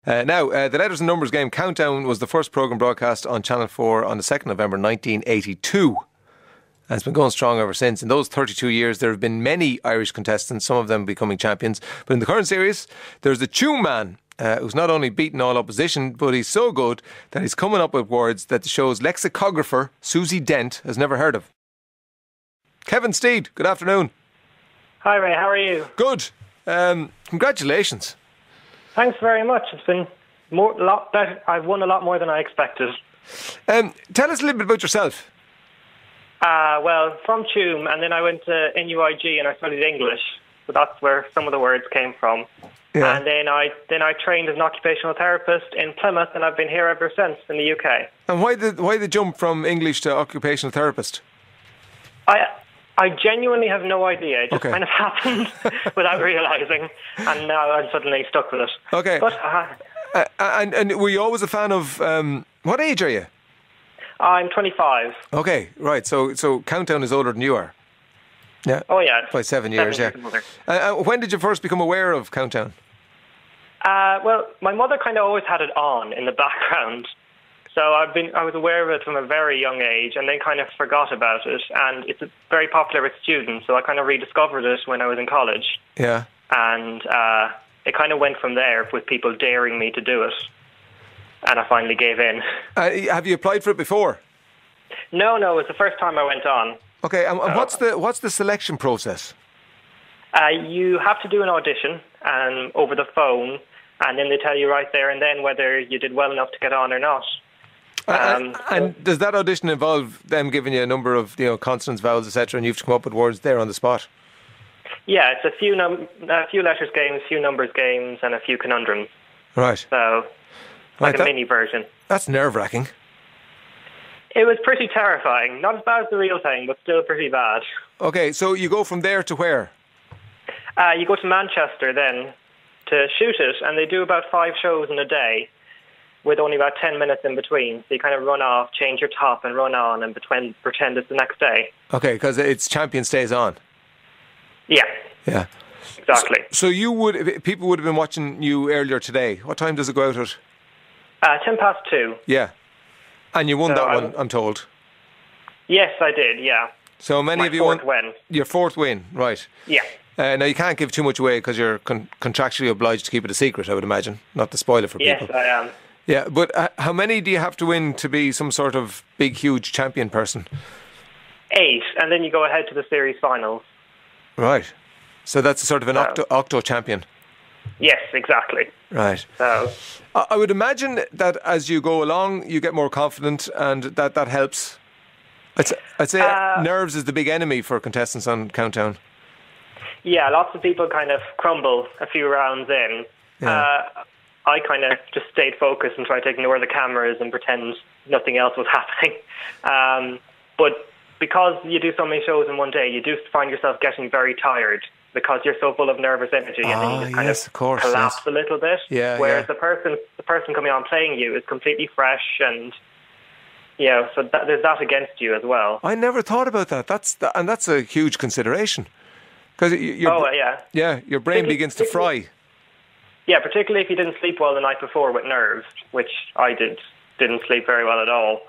The Letters and Numbers game Countdown was the first programme broadcast on Channel 4 on the 2nd of November 1982. And it's been going strong ever since. In those 32 years, there have been many Irish contestants, some of them becoming champions. But in the current series, there's the Tuam man, who's not only beaten all opposition, but he's so good that he's coming up with words that the show's lexicographer, Susie Dent, has never heard of. Kevin Steede, good afternoon. Hi Ray, how are you? Good. Congratulations. Thanks very much. It's been a lot better. I've won a lot more than I expected. Tell us a little bit about yourself. Well, from Tuam, and then I went to NUIG and I studied English. So that's where some of the words came from. Yeah. And then I trained as an occupational therapist in Plymouth, and I've been here ever since in the UK. And why the jump from English to occupational therapist? I genuinely have no idea. It just kind of happened without realising, and now I'm suddenly stuck with it. Okay. But, and were you always a fan of... what age are you? I'm 25. Okay, right. So Countdown is older than you are. Yeah. Oh, yeah. By 7 years, yeah. When did you first become aware of Countdown? Well, my mother kind of always had it on in the background. So I was aware of it from a very young age and then kind of forgot about it. And it's very popular with students, so I kind of rediscovered it when I was in college. Yeah. And it kind of went from there with people daring me to do it. And I finally gave in. Have you applied for it before? No, it was the first time I went on. Okay, and what's the selection process? You have to do an audition over the phone, and then they tell you right there and then whether you did well enough to get on or not. And does that audition involve them giving you a number of consonants, vowels, etc., and you have to come up with words there on the spot? Yeah, it's a few letters games, a few numbers games, and a few conundrums. Right. So, like a mini version. That's nerve-wracking. It was pretty terrifying. Not as bad as the real thing, but still pretty bad. Okay, so you go from there to where? You go to Manchester then to shoot it, and they do about 5 shows in a day with only about 10 minutes in between. So you kind of run off, change your top, and run on and pretend it's the next day. Okay, because it's Champion Stays On. Yeah. Yeah. Exactly. So people would have been watching you earlier today. What time does it go out at? 2:10. Yeah. And you won that one, I'm told. Yes, I did, yeah. So many of you won. My 4th win. Your 4th win, right. Yeah. Now, you can't give too much away because you're contractually obliged to keep it a secret, I would imagine, not to spoil it for people. Yes, I am. Yeah, but how many do you have to win to be some sort of big, huge champion person? 8, and then you go ahead to the series finals. Right. So that's a sort of an octo champion. Yes, exactly. Right. So I would imagine that as you go along, you get more confident, and that helps. I'd say nerves is the big enemy for contestants on Countdown. Yeah, lots of people kind of crumble a few rounds in. Yeah. I kind of just stayed focused and tried to ignore the cameras and pretend nothing else was happening. But because you do so many shows in one day, you do find yourself getting very tired because you're so full of nervous energy, and then you just kind of collapse a little bit. Yeah, whereas the person coming on playing you is completely fresh, and so there's that against you as well. I never thought about that. That's a huge consideration because your brain begins to fry. Yeah, particularly if you didn't sleep well the night before with nerves, which I didn't sleep very well at all.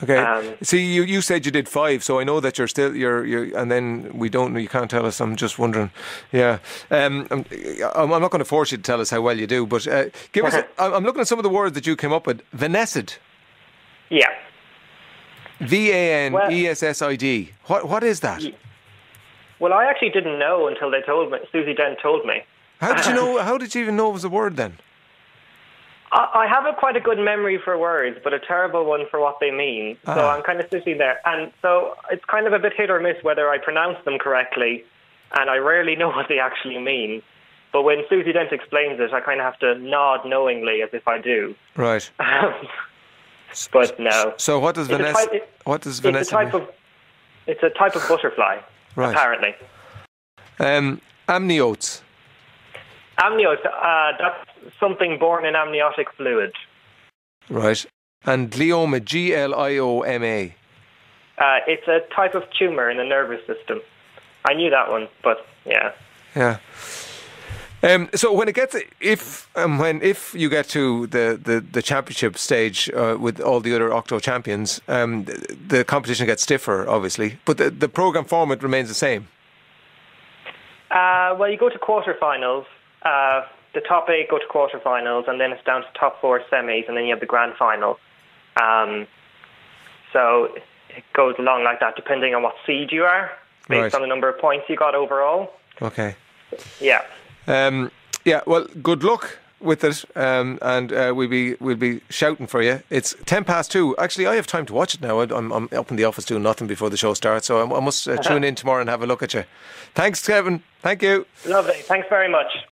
Okay. See, you said you did 5, so I know that you're and then we don't. You can't tell us. I'm just wondering. Yeah. I'm not going to force you to tell us how well you do, but give us. I'm looking at some of the words that you came up with. Vanessed. Yeah. VANESSID. What is that? Well, I actually didn't know until they told me. Susie Dent told me. How did you know? How did you even know it was a word then? I have quite a good memory for words, but a terrible one for what they mean. So I'm kind of sitting there. And so it's kind of a bit hit or miss whether I pronounce them correctly, and I rarely know what they actually mean. But when Susie Dent explains it, I kind of have to nod knowingly as if I do. Right. But no. So what does Vanessa mean? It's a type of butterfly, right. Apparently. Amniotes. Amniotes, that's something born in amniotic fluid. Right. And glioma, GLIOMA. It's a type of tumour in the nervous system. I knew that one, but yeah. Yeah. So when it gets, if you get to the championship stage with all the other Octo champions, the competition gets stiffer, obviously, but the program format remains the same. Well, you go to quarterfinals. The top 8 go to quarterfinals, and then it's down to top 4 semis, and then you have the grand final. So it goes along like that, depending on what seed you are, based on the number of points you got overall. Okay. Yeah. Well, good luck with it, and we'll be shouting for you. It's 2:10. Actually, I have time to watch it now. I'm up in the office doing nothing before the show starts, so I must tune in tomorrow and have a look at you. Thanks, Kevin. Thank you. Lovely. Thanks very much.